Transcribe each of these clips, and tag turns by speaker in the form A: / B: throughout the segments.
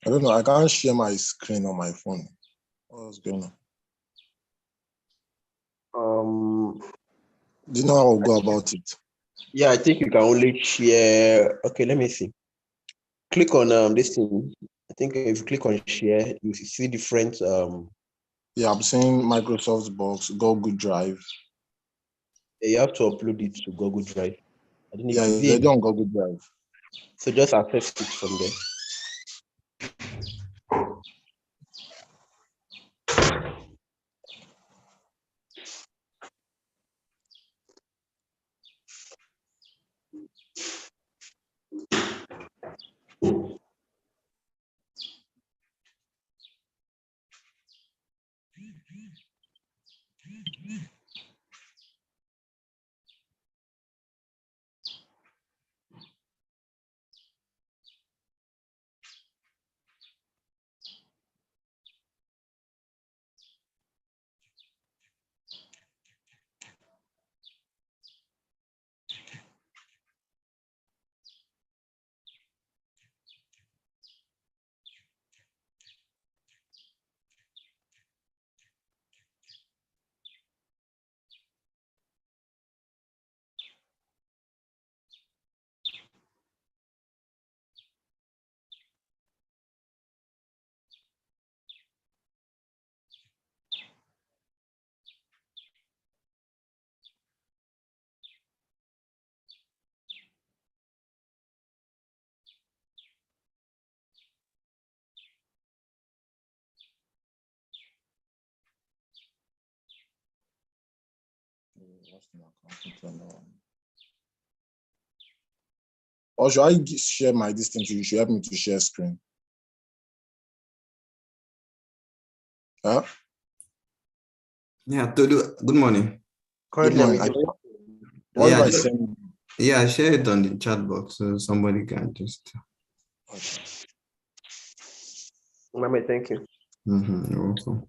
A: I don't know. I can't share my screen on my phone. What's going on? Do you know how I'll go about it?
B: Yeah, I think you can only share. Okay, let me see. Click on this thing. I think if you click on share, you see different.
A: Yeah, I'm saying Microsoft Box, Google Drive.
B: You have to upload it to Google Drive. I don't know
A: Yeah,
B: if
A: it's already on Google Drive.
B: So just access it from there.
A: Or should I share my distance? You should help me to share screen. Huh?
C: Yeah, Tolu, good morning.
A: Good morning. What if I send?
C: Yeah, share it on the chat box so somebody can just.
A: Okay.
B: Mama, thank you.
C: You're welcome.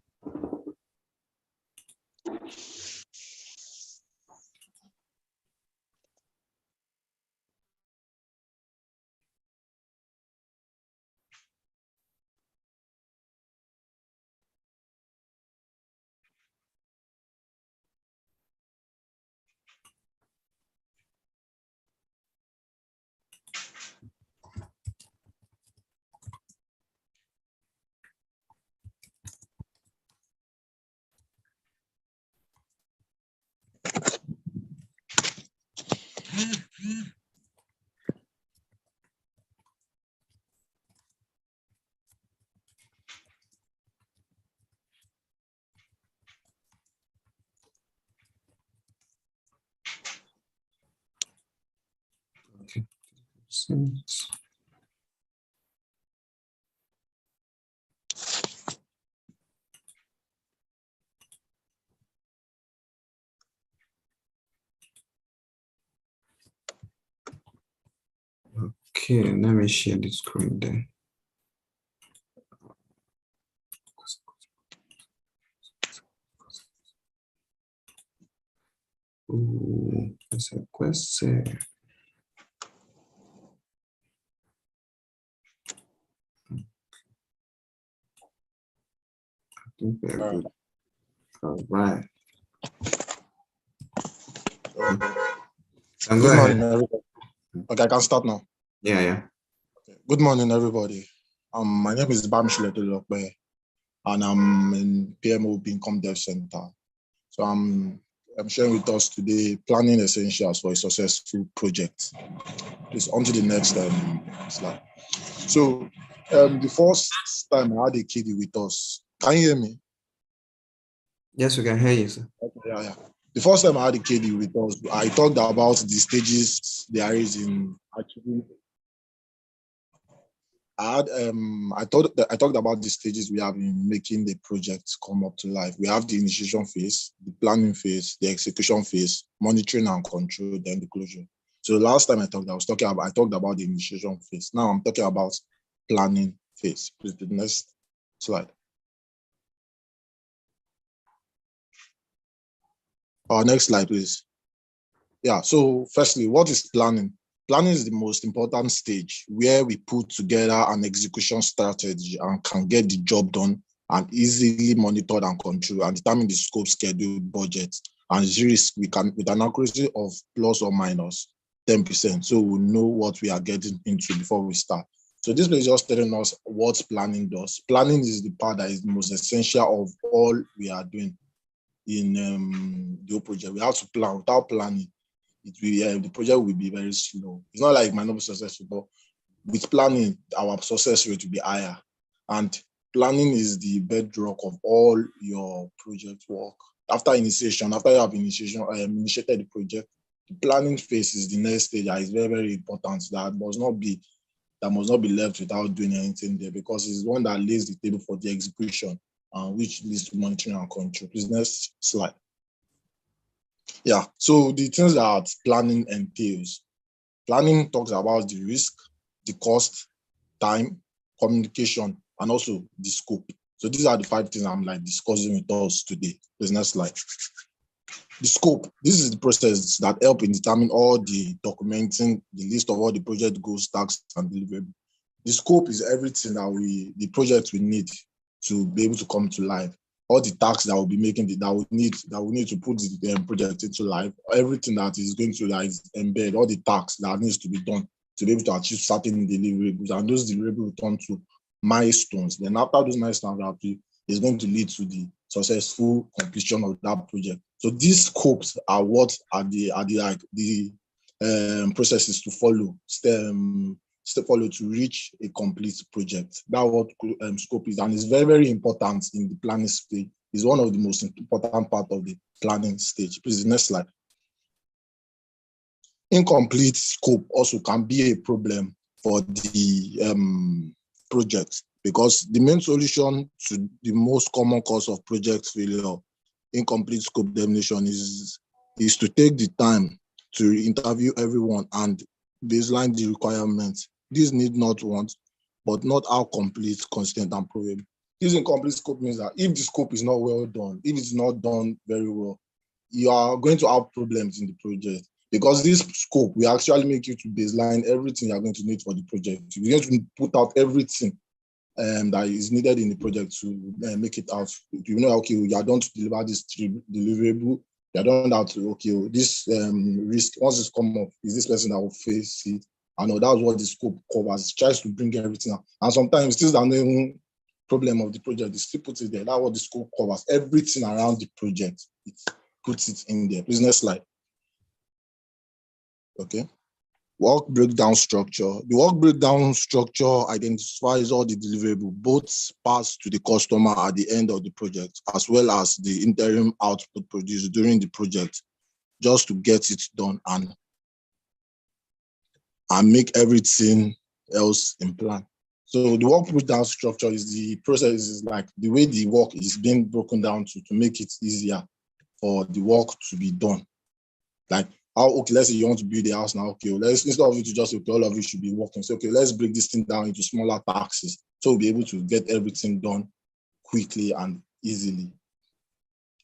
C: Okay. Okay, let me share the screen then. Ooh, that's a question. I think we're good. All right.
A: Good morning, everybody. Okay, I can start now.
C: Yeah.
A: Okay. Good morning, everybody. My name is Bamisile Tolulope, and I'm in PMO Income Dev Center. So I'm sharing with us today planning essentials for a successful project. Please on to the next slide. So the first time I had a kid with us. Can you hear me?
C: Yes, we can hear you, sir.
A: Okay, yeah. The first time I had a kid with us, I talked about the stages there is in achieving. I talked about the stages we have in making the project come up to life. We have the initiation phase, the planning phase, the execution phase, monitoring and control, then the closure. So last time I talked about the initiation phase. Now I'm talking about planning phase. Please, the next slide. Next slide, please. Yeah, so firstly, what is planning? Planning is the most important stage where we put together an execution strategy and can get the job done and easily monitored and control and determine the scope, schedule, budget, and risk we can with an accuracy of plus or minus 10%. So we know what we are getting into before we start. So this is just telling us what planning does. Planning is the part that is the most essential of all we are doing in the whole project. We have to plan. Without planning, the project will be very slow. It's not like it might not be successful, but with planning, our success rate will be higher. And planning is the bedrock of all your project work. After initiation, after you have initiated the project, the planning phase is the next stage that is very, very important. That must not be left without doing anything there, because it's one that lays the table for the execution, which leads to monitoring and control. Please, next slide. Yeah, so the things that planning entails. Planning talks about the risk, the cost, time, communication, and also the scope. So these are the 5 things I'm discussing with us today. Please, next slide. The scope. This is the process that help in determining all the documenting, the list of all the project goals, tasks, and deliverables. The scope is everything that the project will need to be able to come to life. All the tasks that will be making that we need to put the project into life. Everything that is going to embed all the tasks that needs to be done to be able to achieve certain deliverables, and those deliverables will turn to milestones. Then after those milestones is going to lead to the successful completion of that project. So these scopes are what are the processes to follow, step follow to reach a complete project. That's what scope is, and it's very, very important in the planning stage. It's one of the most important part of the planning stage. Please, the next slide. Incomplete scope also can be a problem for the project, because the main solution to the most common cause of project failure, incomplete scope definition, is to take the time to interview everyone and baseline the requirements. This need not want, but not how complete, consistent, and probable. This incomplete scope means that if the scope is not well done, if it's not done very well, you are going to have problems in the project, because this scope will actually make you to baseline everything you are going to need for the project. You're going to put out everything that is needed in the project to make it out. You know, okay, you are done to deliver this deliverable. You are done that to, okay, this risk, once it's come up, is this person that will face it? I know that's what the scope covers. It tries to bring everything out. And sometimes this is the problem of the project. It still puts it there. That's what the scope covers. Everything around the project, it puts it in there. Please, next slide. Okay. Work breakdown structure. The work breakdown structure identifies all the deliverable, both passed to the customer at the end of the project, as well as the interim output produced during the project, just to get it done and make everything else in plan. So the work breakdown structure is the process, is like the way the work is being broken down to make it easier for the work to be done. Like, okay, let's say you want to build a house now. Okay, instead of you to just, okay, all of you should be working. So, okay, let's break this thing down into smaller tasks, so we'll be able to get everything done quickly and easily.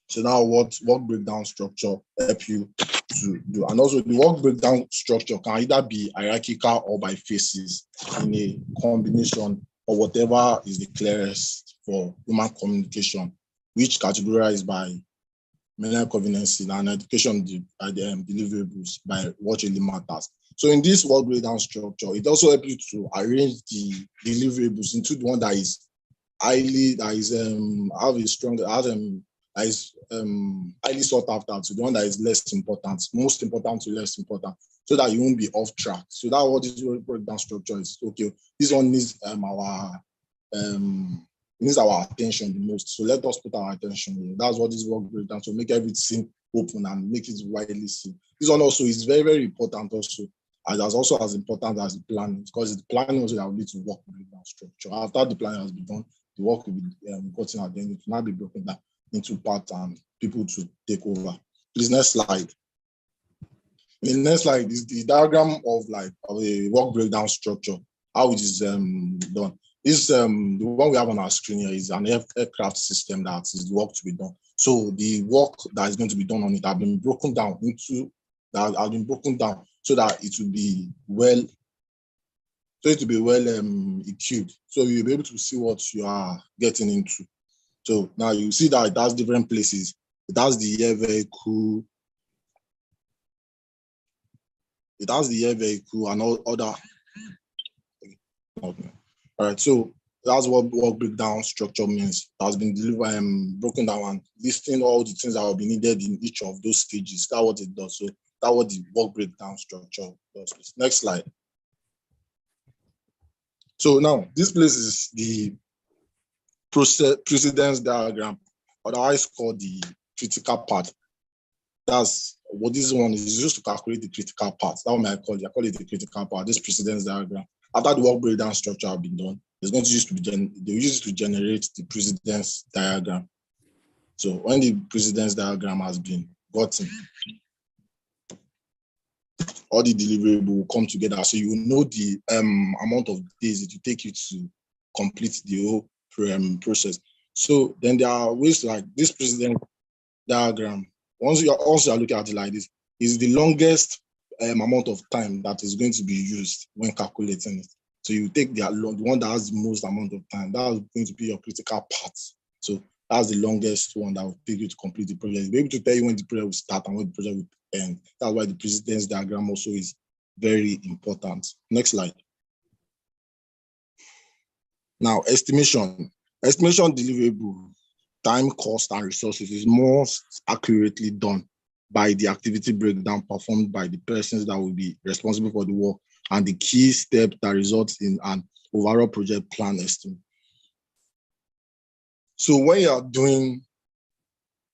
A: So now what work breakdown structure help you to do? And also the work breakdown structure can either be hierarchical or by phases in a combination, or whatever is the clearest for human communication, which categorized by mental conveniency and education deliverables by what really matters. So in this work breakdown structure, it also helps you to arrange the deliverables into the one that is highly sought after, to the one that is less important, most important to less important, so that you won't be off track. So that's what this work breakdown structure is. Okay, this one needs our attention the most. So let us put our attention here. That's what this work breakdown, to make everything open and make it widely seen. This one also is very, very important also. And that's also as important as the planning, because it's the planning also that will lead to work breakdown structure. After the planning has been done, the work will be gotten at the end. It will now be broken down into parts and people to take over. Please, next slide. In the next slide is the diagram of a work breakdown structure, how it is done. This the one we have on our screen here is an aircraft system that is the work to be done. So the work that is going to be done on it have been broken down into that has been broken down so that it will be well, equipped. So you'll be able to see what you are getting into. So now you see that it has different places. It has the air vehicle. It has the air vehicle and all other. Okay. All right. So that's what work breakdown structure means. It has been delivered, broken down and listing all the things that will be needed in each of those stages. That's what it does. So that's what the work breakdown structure does. Next slide. So now this place is the precedence diagram, otherwise called the critical path. That's what this one is used to calculate the critical path. That's what I call it. I call it the critical path. This precedence diagram. After the work breakdown structure has been done, it's going to use they use it to generate the precedence diagram. So when the precedence diagram has been gotten, all the deliverable will come together. So you will know the amount of days it will take you to complete the whole process. So then there are ways like this precedence diagram. Once you are looking at it like this, is the longest amount of time that is going to be used when calculating it. So you take the one that has the most amount of time. That is going to be your critical part. So that's the longest one that will take you to complete the project. You'll be able to tell you when the project will start and when the project will end. That's why the precedence diagram also is very important. Next slide. Now, estimation. Estimation deliverable, time, cost, and resources is most accurately done by the activity breakdown performed by the persons that will be responsible for the work and the key step that results in an overall project plan estimate. So when you are doing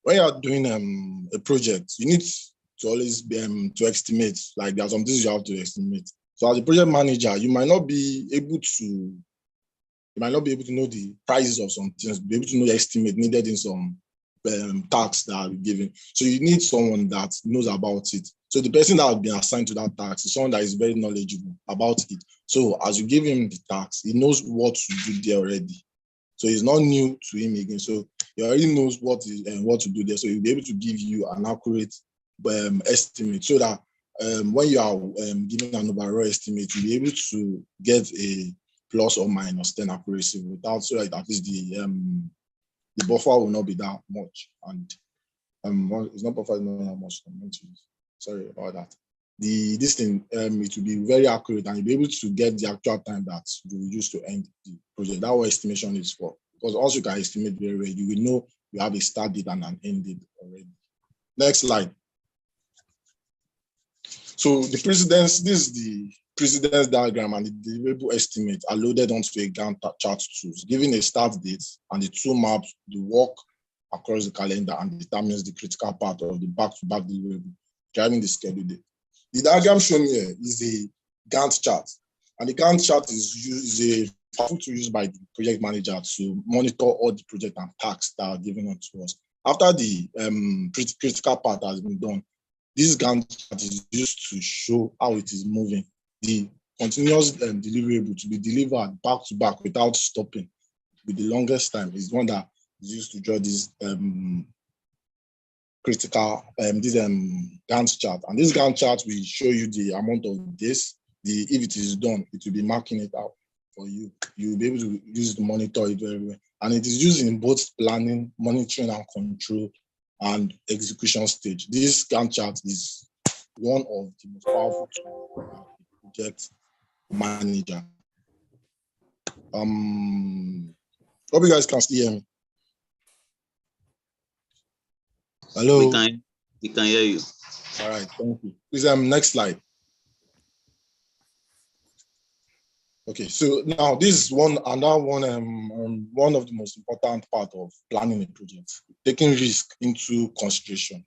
A: a project, you need to always be to estimate. Like there are some things you have to estimate. So as a project manager, you might not be able to know the prices of some things, be able to know the estimate needed in some tax that are given. So you need someone that knows about it. So the person that has been assigned to that tax is someone that is very knowledgeable about it. So as you give him the tax, he knows what to do there already. So it's not new to him again. So he already knows what to do there. So he'll be able to give you an accurate estimate so that when you are giving an overall estimate, you'll be able to get a plus or minus 10 accuracy without, so that at least the buffer will not be that much. And it's not buffer, not that much. Sorry about that. This thing, it will be very accurate and you'll be able to get the actual time that you will use to end the project. That's what estimation is for. Because also you can estimate very well, you will know you have a start date and an end date already. Next slide. So the precedence, this is the precedence diagram and the deliverable estimate are loaded onto a Gantt chart tools, giving a start date, and the tool maps the work across the calendar and determines the critical part of the back-to-back deliverable, driving the schedule date. The diagram shown here is a Gantt chart, and the Gantt chart is a tool to use by the project manager to monitor all the project and tasks that are given on to us. After the critical part has been done, this Gantt chart is used to show how it is moving. The continuous deliverable to be delivered back to back without stopping with the longest time is one that is used to draw this critical Gantt chart. And this Gantt chart will show you the amount of days. If it is done, it will be marking it out for you. You will be able to use it to monitor it very well. And it is used in both planning, monitoring and control, and execution stage. This Gantt chart is one of the most powerful tools for a project manager. Hope you guys can still hear me. Hello.
D: We can hear you.
A: All right, thank you. Please, next slide. Okay, so now this is one of the most important part of planning a project, taking risk into consideration.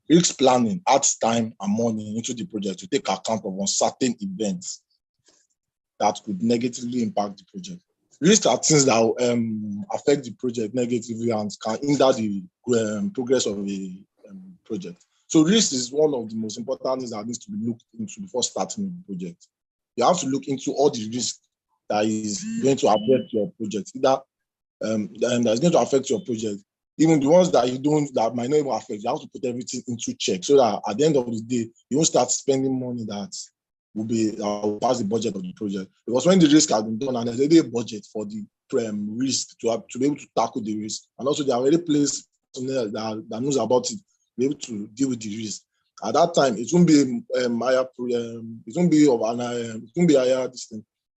A: Risk planning adds time and money into the project to take account of uncertain events that could negatively impact the project. Risk are things that affect the project negatively and can hinder the progress of a project. So risk is one of the most important things that needs to be looked into before starting a project. You have to look into all the risks that is going to affect your project. Either that's going to affect your project, Even the ones that you don't, that might not even affect, you have to put everything into check so that at the end of the day, you won't start spending money that will pass the budget of the project. Because when the risk has been done and there's already a budget for the risk to be able to tackle the risk, and also they are already placed personnel that knows about it, be able to deal with the risk. At that time, it won't be a higher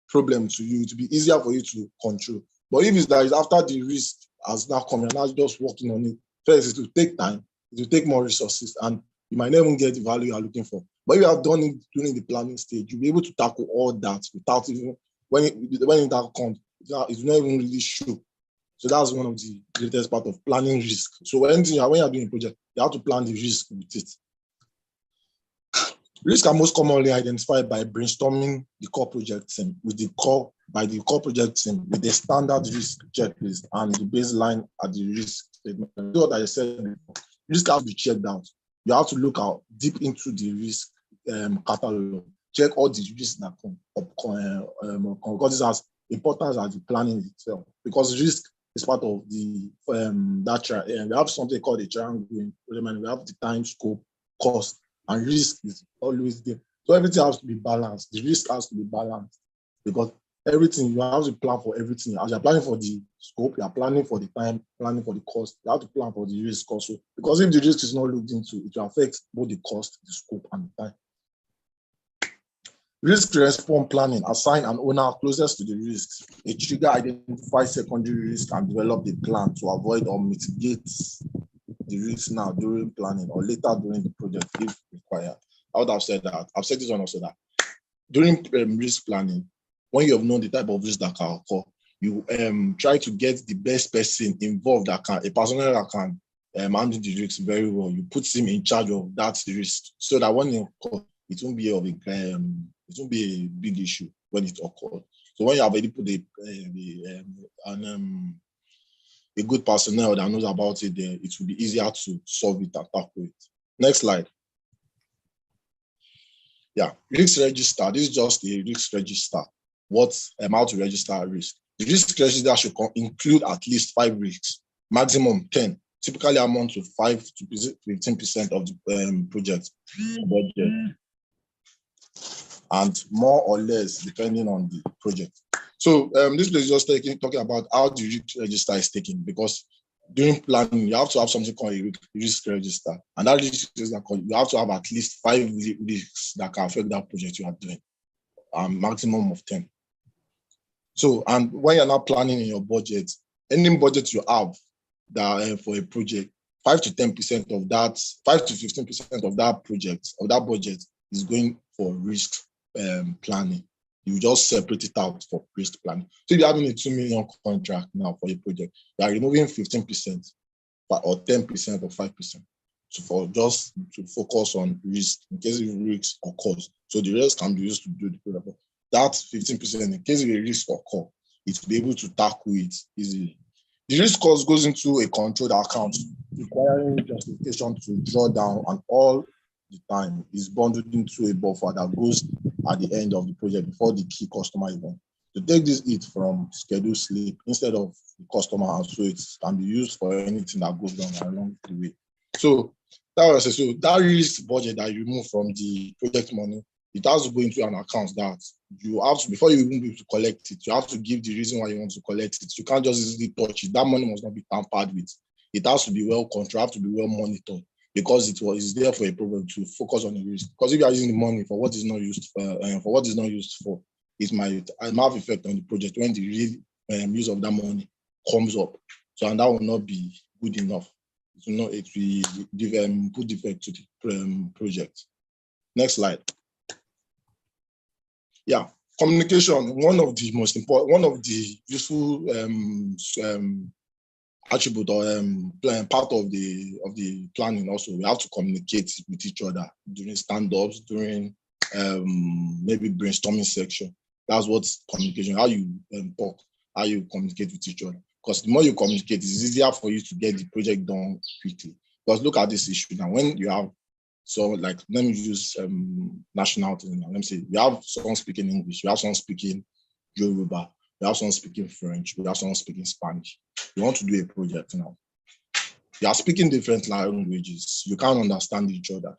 A: problem to you. It will be easier for you to control. But if it's that after the risk has now come, you're now just working on it, first it will take time, it will take more resources, and you might not even get the value you're looking for. But if you have done it during the planning stage, you'll be able to tackle all that without even, when it comes, it's not even really show. So that's one of the greatest part of planning risk. So when you're doing a project, you have to plan the risk with it. Risks are most commonly identified by brainstorming the core project team with the core project team with the standard risk checklist and the baseline at the risk statement. What I said before, risk has to be checked out. You have to look out deep into the risk catalog, check all the risks that come up, because it's as important as the planning itself. Because risk is part of the we have something called a triangle. We have the time, scope, cost, and risk is always there. So everything has to be balanced. The risk has to be balanced because everything, you have to plan for everything. As you're planning for the scope, you're planning for the time, planning for the cost. You have to plan for the risk also. Because if the risk is not looked into, it will affect both the cost, the scope, and the time. Risk response planning, assign an owner closest to the risks. A trigger identifies secondary risk and develop a plan to avoid or mitigate the risk now during planning or later during the project if required. I would have said that. I've said this one also that during risk planning, when you have known the type of risk that can occur, you try to get the best person involved a personnel that can handle the risk very well. You put him in charge of that risk so that when it occurs, it won't be a big issue when it occurs. So when you have already put a good personnel that knows about it there, it will be easier to solve it and tackle it. Next slide. Yeah, risk register. This is just a risk register. How to register a risk. The risk register should include at least 5 risks, maximum 10, typically amount to 5 to 15% of the project budget, and more or less depending on the project. So this is just talking about how the risk register is taken, because during planning, you have to have something called a risk register. And that risk register, you have to have at least 5 risks that can affect that project you are doing, maximum of 10. So, and when you're not planning in your budget, any budget you have that for a project, 5 to 10% of that, 5 to 15% of that project, of that budget is going for risk planning. You just separate it out for risk planning. So if you're having a 2 million contract now for a project, you are removing 15% or 10% or 5% to focus on risk in case of risk occurs. So the rest can be used to do the project. That 15%, in case of a risk occur, it will be able to tackle it easily. The risk cost goes into a controlled account, requiring justification to draw down, and all the time is bundled into a buffer that goes at the end of the project before the key customer event. To take this hit from schedule slip instead of the customer, and so it can be used for anything that goes on along the way. So that risk budget that you remove from the project money, it has to go into an account that you have to, before you even be able to collect it, you have to give the reason why you want to collect it. You can't just easily touch it. That money must not be tampered with. It has to be well controlled, have to be well monitored, because it's there for a problem to focus on the risk. Because if you are using the money for what is not used for, it might have effect on the project when the real use of that money comes up. So, and that will not be good enough. It will put defect to the project. Next slide. Yeah, communication, one of the most important, one of the useful attribute or part of the planning. Also, we have to communicate with each other during stand-ups, during maybe brainstorming section. That's what communication, how you talk, how you communicate with each other. Because the more you communicate, it's easier for you to get the project done quickly. Because look at this issue now. When you have, so like, let me use nationality now. Let me say, you have someone speaking English, you have someone speaking Yoruba, you have someone speaking French, you have someone speaking Spanish. You want to do a project now. You are speaking different languages. You can't understand each other.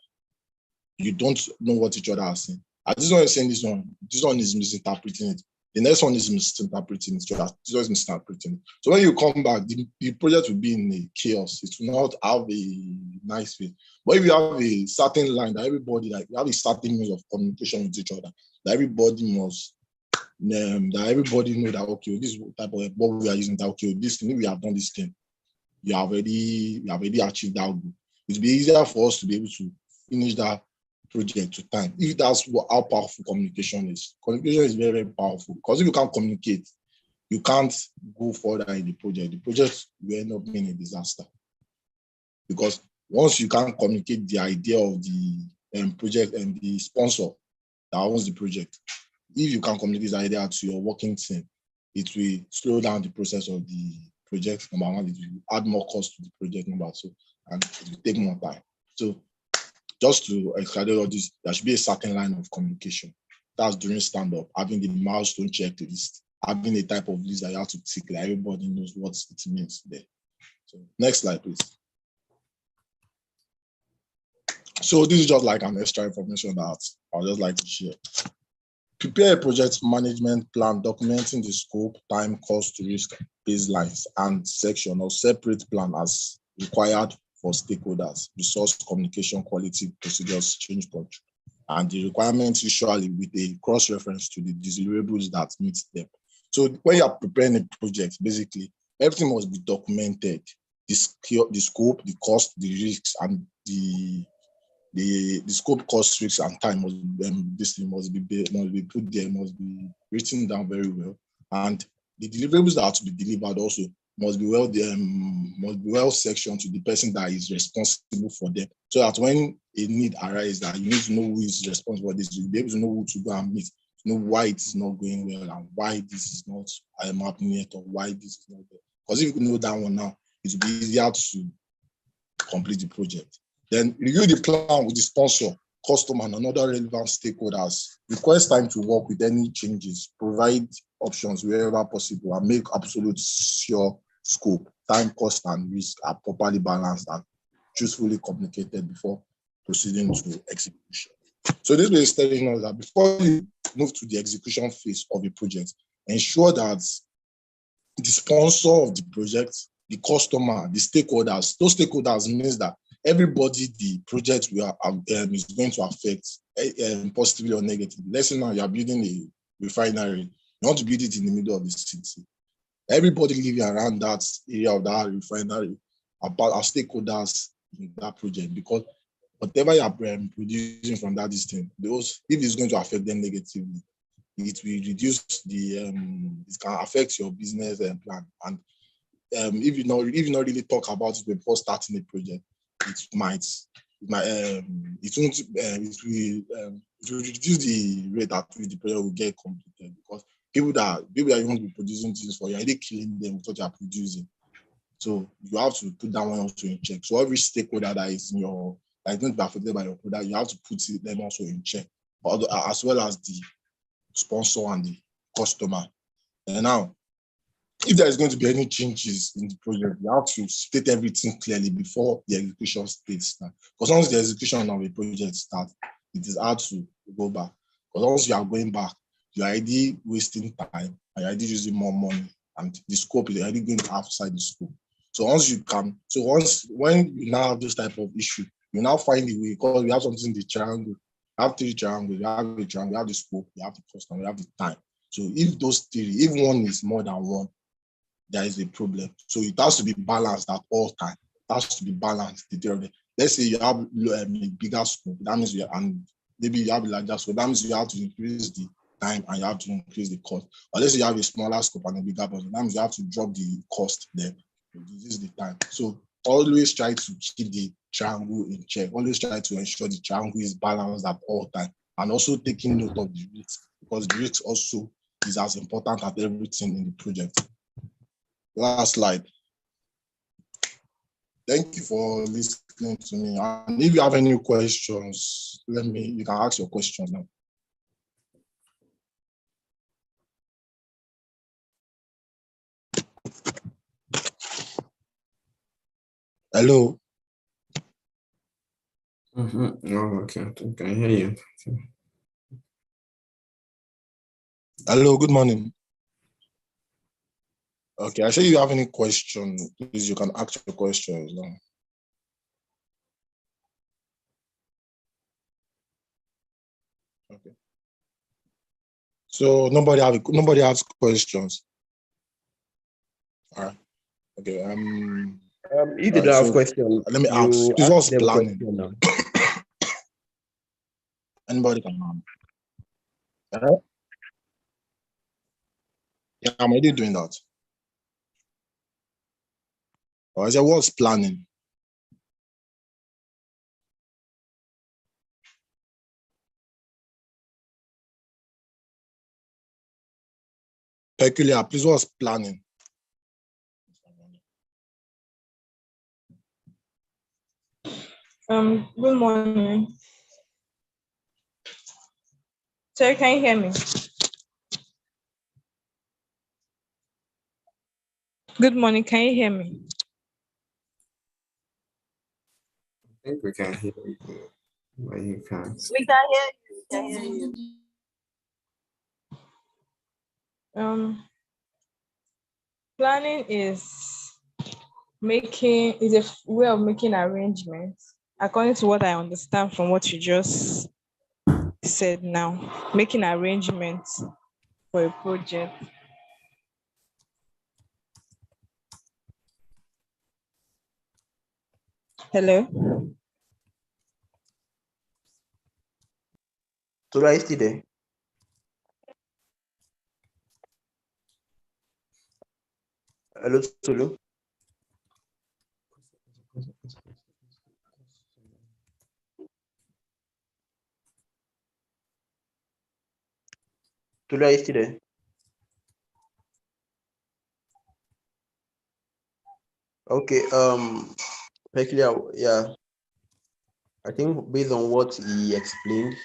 A: You don't know what each other are saying. This one is saying this one is misinterpreting it. The next one is misinterpreting it. This one is misinterpreting it. So when you come back, the project will be in a chaos. It will not have a nice feel. But if you have a certain line that everybody, like you have a certain means of communication with each other, that everybody must, that everybody know that, okay, this type of what we are using, that, okay, this thing, we have done this thing, you have already achieved that goal. It will be easier for us to be able to finish that project to time. If that's how powerful communication is. Communication is very, very powerful, because if you can't communicate, you can't go further in the project. The project will end up being a disaster, because once you can't communicate the idea of the project and the sponsor that owns the project, if you can communicate the idea to your working team, it will slow down the process of the project, number one. It will add more cost to the project, number two, and it will take more time. So just to explain all this, there should be a certain line of communication. That's during stand-up, having the milestone checklist, having a type of list that you have to tick, like everybody knows what it means there. So next slide, please. So this is just like an extra information that I'd just like to share. Prepare a project management plan documenting the scope, time, cost, risk, baselines, and section or separate plan as required for stakeholders, resource, communication, quality, procedures, change control, and the requirements usually with a cross-reference to the deliverables that meet them. So when you are preparing a project, basically, everything must be documented. The scope, the cost, the risks, and the scope, cost, risks, and time this thing must be put there, must be written down very well. And the deliverables that are to be delivered also must be well sectioned to the person that is responsible for them, so that when a need arises, that you need to know who is responsible for this, you'll be able to know who to go and meet, to know why it is not going well and why this is not happening yet, or why this is not there. Because if you know that one now, it will be easier to complete the project. Then review the plan with the sponsor, customer, and other relevant stakeholders. Request time to work with any changes, provide options wherever possible, and make absolute sure scope, time, cost, and risk are properly balanced and truthfully communicated before proceeding to execution. So this way is telling us that before you move to the execution phase of a project, ensure that the sponsor of the project, the customer, the stakeholders, those stakeholders means that everybody the project is going to affect positively or negatively. Let's say now you are building a refinery, you want to build it in the middle of the city. Everybody living around that area of that refinery are stakeholders in that project, because whatever you are producing from that distance, if it's going to affect them negatively, it will reduce it can affect your business plan. And if you not really talk about it before starting a project, it will reduce the rate at which the project will get completed, because people that you want to be producing things for, you're already killing them with what you are producing. So you have to put that one also in check. So every stakeholder that is going to be affected by your product, you have to put them also in check, as well as the sponsor and the customer. And now, if there is going to be any changes in the project, you have to state everything clearly before the execution stage starts. Because once the execution of a project starts, it is hard to go back. Because once you are going back, you're already wasting time, and you're already using more money, and the scope is already going outside the scope. So when you now have this type of issue, you now find a way, because we have something in the triangle. You have three triangles, you have the triangle, you have the scope, you have the cost, and you have the time. So if those three, if one is more than one, there is a problem. So it has to be balanced at all times. It has to be balanced. Let's say you have a bigger scope, that means maybe you have a larger scope, that means you have to increase the time and you have to increase the cost. Or let's say you have a smaller scope and a bigger budget, that means you have to drop the cost there, reduce the time. So always try to keep the triangle in check. Always try to ensure the triangle is balanced at all times, and also taking note of the risk, because the risk also is as important as everything in the project. Last slide. Thank you for listening to me. And if you have any questions, you can ask your questions now. Hello.
C: Oh, okay. I think I hear you.
A: Hello, good morning. Okay, I say you have any question, please you can ask your questions now. Okay. So nobody has questions. All right. Okay.
B: If you don't have questions,
A: let me
B: you
A: ask. Please,
B: ask
A: what's
B: them
A: planning?
B: question now.
A: Anybody can answer. Yeah, I'm already doing that. Or I said, what's planning? Peculiar, please, what's planning?
E: Good morning. Sir, can you hear me? Good morning, can you hear me?
C: I think we can hear you, but you can't.
E: We can hear you. We can hear you. Planning is a way of making arrangements, according to what I understand from what you just said now. Making arrangements for a project. Hello?
B: Tolu, are you still there? Hello, Tolu. Tolu, are you still there? Okay. Peculiar. Yeah. I think based on what he explained,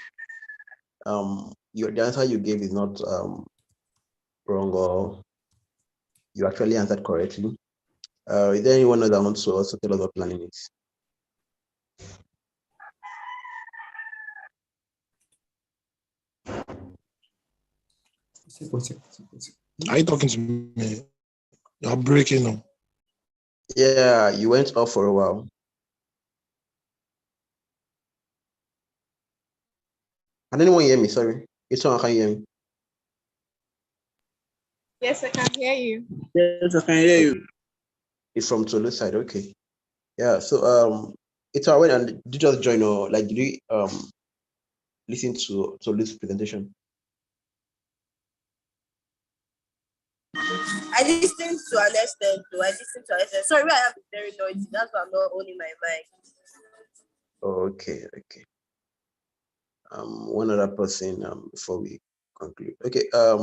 B: the answer you gave is not wrong, or you actually answered correctly. Is there anyone else that wants to also tell us what planning is?
A: Are you talking to me? You're breaking up.
B: Yeah, you went off for a while. Can anyone hear me? Sorry. It's one can hear me.
E: Yes, I can hear you.
D: Yes, I can hear you.
B: It's from Tolu's side. Okay. Yeah. So it's all right. And did you just join, or like did you listen to Tolu's presentation?
F: I listened to an extent, though. Sorry, I am very noisy. That's why I'm not owning my mic.
B: Okay. One other person before we conclude. Okay. Let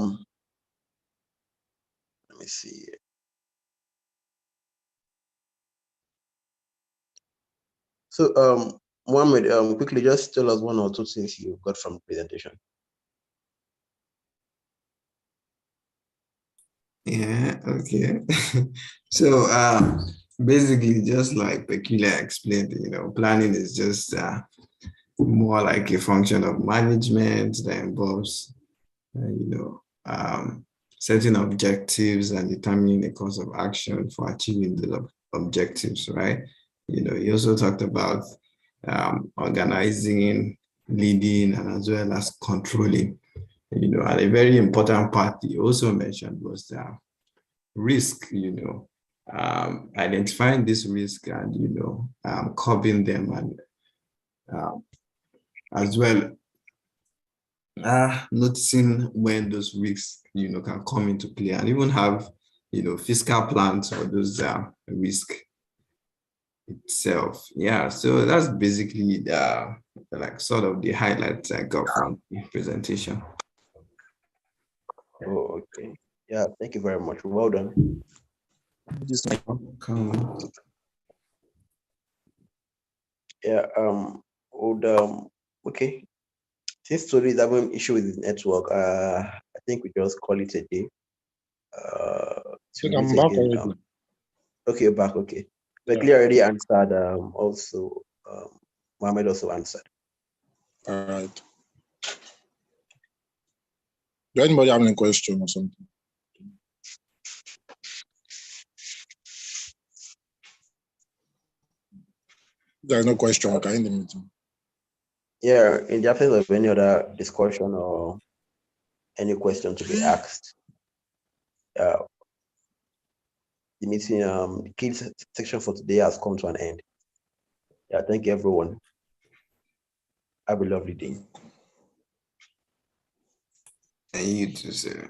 B: me see. So Mohammed, quickly just tell us one or two things you got from the presentation.
C: Yeah, okay. So basically just like Peculiar explained, planning is just more like a function of management that involves setting objectives and determining the course of action for achieving the objectives, right? He also talked about organizing, leading, and as well as controlling. And a very important part he also mentioned was risk, identifying this risk and, curbing them, and as well noticing when those risks, can come into play, and even have, fiscal plans for those risk itself. Yeah, so that's basically the sort of the highlights I got from the presentation.
B: Oh, okay. Yeah, thank you very much. Well done. Yeah, okay. Since Tolu is having an issue with his network, I think we just call it a day.
A: I'm back already.
B: Okay, you're back. Okay. Bekele already answered. Also, Mohammed also answered.
A: All right. Do anybody have any question or something? If there's no question, we can end the meeting.
B: Yeah, in the absence of any other discussion or any question to be asked, the meeting, the kids section for today has come to an end. Yeah, thank you, everyone. Have a lovely day.
C: And you too, sir.